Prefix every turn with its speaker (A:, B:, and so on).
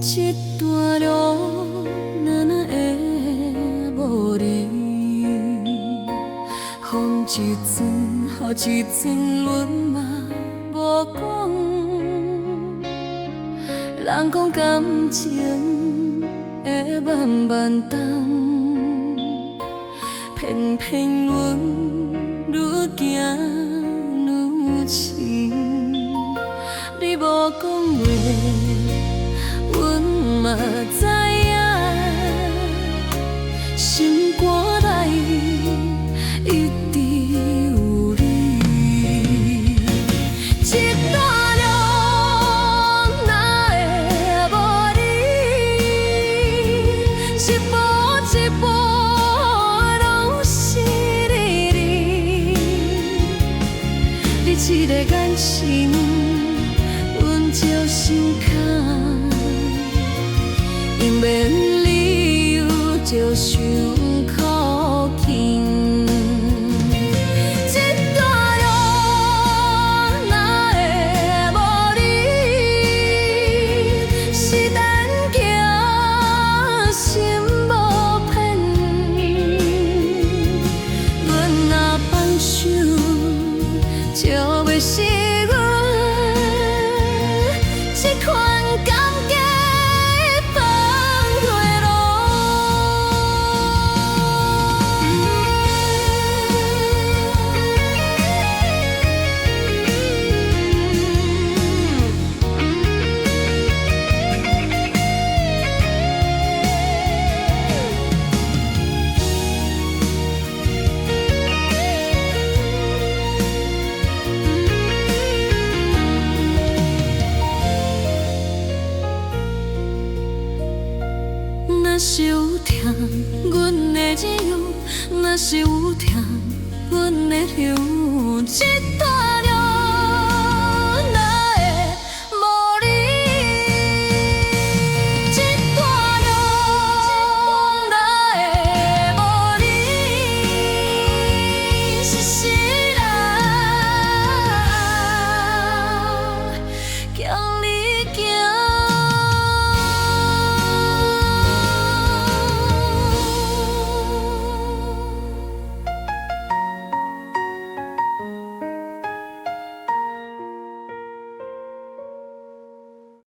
A: 这段路哪会无你？风一阵，雨一阵，阮嘛无讲。人讲感情会慢慢重，偏偏阮愈行愈深。你无讲话，阮嘛知影，心肝内一直有你。这段路哪会无你？一步一步拢是你。你一个眼神，阮就心坎。因免理由就伤苦轻，这段路哪会无你？是咱行心无骗，阮若放手就袂失阮这款感觉。若是有痛，阮会忍；若是有痛，阮会流。这段